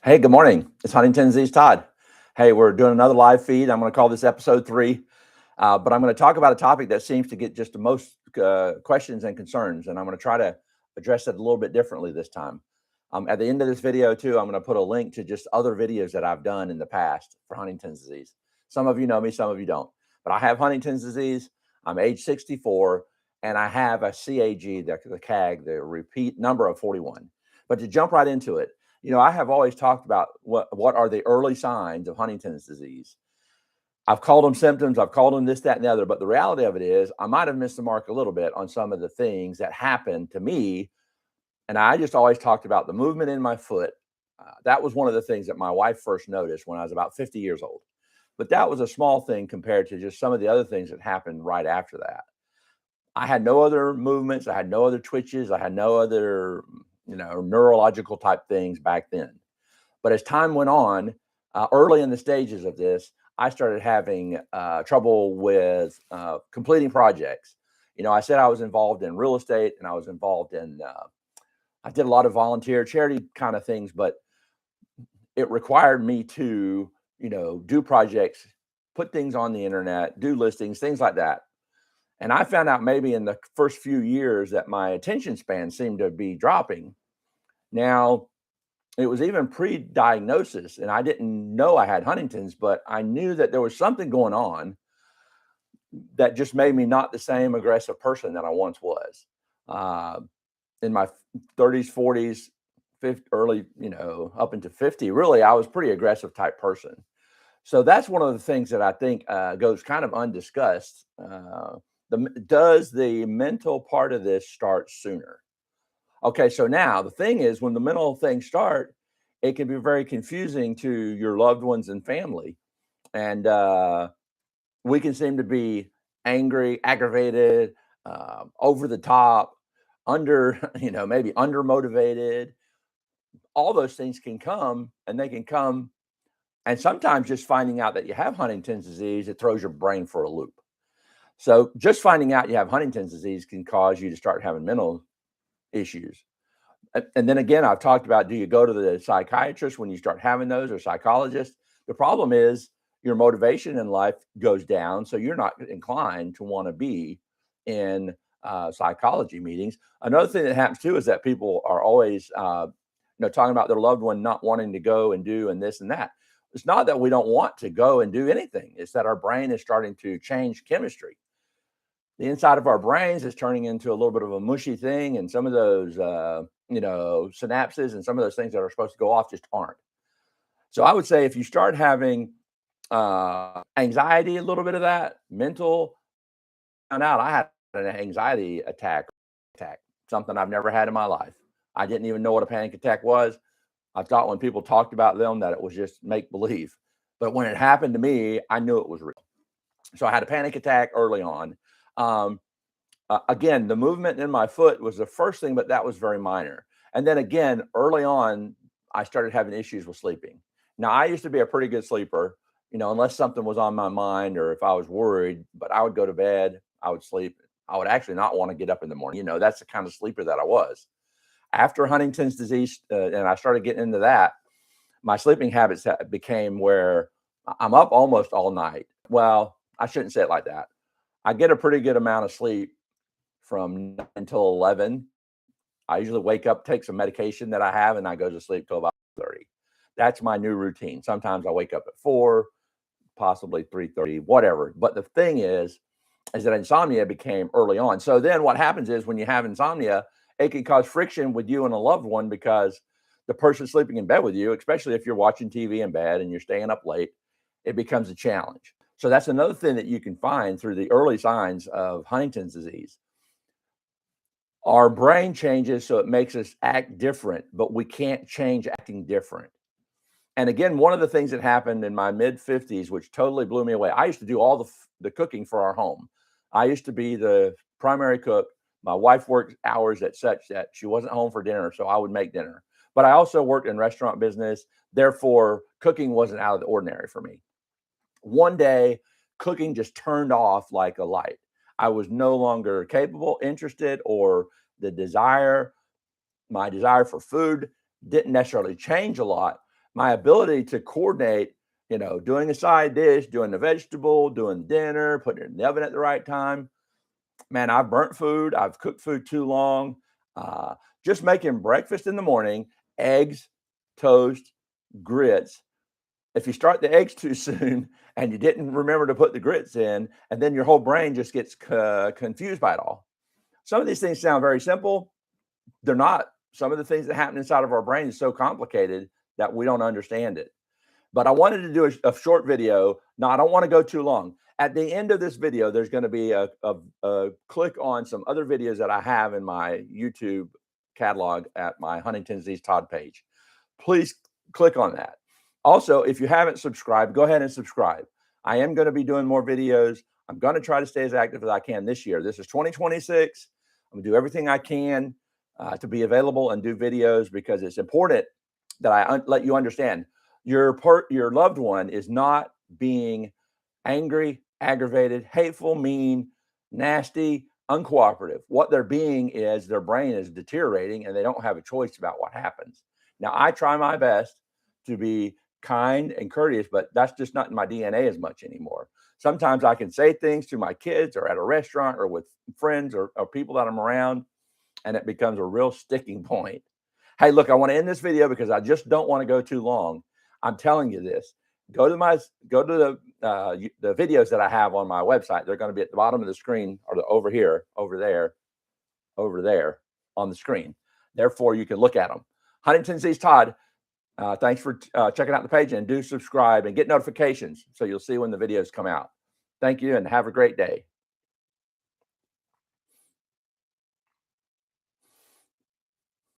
Hey, good morning. It's Huntington disease Todd. Hey, we're doing another live feed. I'm going to call this episode 3, but I'm going to talk about a topic that seems to get just the most questions and concerns, and I'm going to try to address it a little bit differently this time. At the end of this video, too, I'm going to put a link to just other videos that I've done in the past for Huntington's disease. Some of you know me, some of you don't, but I have Huntington's disease. I'm age 64, and I have a CAG, the CAG, the repeat number of 41. But to jump right into it, I have always talked about what are the early signs of Huntington's disease. I've called them symptoms, I've called them this, that, and the other, but the reality of it is I might have missed the mark a little bit on some of the things that happened to me. And I just always talked about the movement in my foot. That was one of the things that my wife first noticed when I was about 50 years old. But that was a small thing compared to just some of the other things that happened right after that. I had no other movements, I had no other twitches, I had no other, neurological type things back then. But as time went on, early in the stages of this, I started having trouble with completing projects. I said I was involved in real estate and I was involved in, I did a lot of volunteer charity kind of things, but it required me to, do projects, put things on the internet, do listings, things like that. And I found out maybe in the first few years that my attention span seemed to be dropping. Now, it was even pre-diagnosis, and I didn't know I had Huntington's, but I knew that there was something going on that just made me not the same aggressive person that I once was. Uh, in my 30s, 40s, 50, early, up into 50, really, I was pretty aggressive type person. So that's one of the things that I think goes kind of undiscussed. Does the mental part of this start sooner? Okay, so now the thing is, when the mental things start, it can be very confusing to your loved ones and family. And we can seem to be angry, aggravated, over the top, under, maybe under motivated. All those things can come and they can come. And sometimes just finding out that you have Huntington's disease, it throws your brain for a loop. So just finding out you have Huntington's disease can cause you to start having mental issues. And then again, I've talked about, do you go to the psychiatrist when you start having those, or psychologist? The problem is your motivation in life goes down, so you're not inclined to want to be in psychology meetings. Another thing that happens too is that people are always, talking about their loved one not wanting to go and do and this and that. It's not that we don't want to go and do anything; it's that our brain is starting to change chemistry. The inside of our brains is turning into a little bit of a mushy thing, and some of those synapses and some of those things that are supposed to go off just aren't. So I would say if you start having anxiety, a little bit of that mental, found out I had an anxiety attack, something I've never had in my life. I didn't even know what a panic attack was. I thought when people talked about them that it was just make believe, but when it happened to me, I knew it was real. So I had a panic attack early on. um, Again, the movement in my foot was the first thing, but that was very minor. And then again, early on, I started having issues with sleeping. Now, I used to be a pretty good sleeper, unless something was on my mind or if I was worried, but I would go to bed, I would sleep. I would actually not want to get up in the morning. That's the kind of sleeper that I was. After Huntington's disease, and I started getting into that, my sleeping habits became where I'm up almost all night. Well, I shouldn't say it like that. I get a pretty good amount of sleep from 9 until 11. I usually wake up, take some medication that I have, and I go to sleep till about 30. That's my new routine. Sometimes I wake up at 4, possibly 3:30, whatever. But the thing is that insomnia became early on. So then what happens is when you have insomnia, it can cause friction with you and a loved one because the person sleeping in bed with you, especially if you're watching TV in bed and you're staying up late, it becomes a challenge. So that's another thing that you can find through the early signs of Huntington's disease. Our brain changes, so it makes us act different, but we can't change acting different. And again, one of the things that happened in my mid 50s, which totally blew me away, I used to do all the cooking for our home. I used to be the primary cook. My wife worked hours at such that she wasn't home for dinner, so I would make dinner. But I also worked in restaurant business. Therefore, cooking wasn't out of the ordinary for me. One day, cooking just turned off like a light. I was no longer capable, interested, or the desire, my desire for food didn't necessarily change a lot. my ability to coordinate, doing a side dish, doing the vegetable, doing dinner, putting it in the oven at the right time. Man, I've burnt food. I've cooked food too long. Uh, just making breakfast in the morning, eggs, toast, grits. If you start the eggs too soon and you didn't remember to put the grits in, and then your whole brain just gets confused by it all. Some of these things sound very simple. They're not. Some of the things that happen inside of our brain is so complicated that we don't understand it. But I wanted to do a short video. No, I don't want to go too long. At the end of this video, there's going to be a click on some other videos that I have in my YouTube catalog at my Huntington disease Todd page. Please click on that. Also, if you haven't subscribed, go ahead and subscribe. I am going to be doing more videos. I'm going to try to stay as active as I can this year. This is 2026. I'm going to do everything I can to be available and do videos, because it's important that I let you understand your loved one is not being angry, aggravated, hateful, mean, nasty, uncooperative. What they're being is their brain is deteriorating and they don't have a choice about what happens. Now, I try my best to be kind and courteous, but that's just not in my DNA as much anymore. Sometimes I can say things to my kids or at a restaurant or with friends or people that I'm around, and it becomes a real sticking point. Hey, look, I want to end this video because I just don't want to go too long. I'm telling you this. Go to the videos that I have on my website. They're going to be at the bottom of the screen, or over here, over there on the screen. Therefore, you can look at them. Huntington disease Todd. Thanks for checking out the page, and do subscribe and get notifications so you'll see when the videos come out. Thank you and have a great day.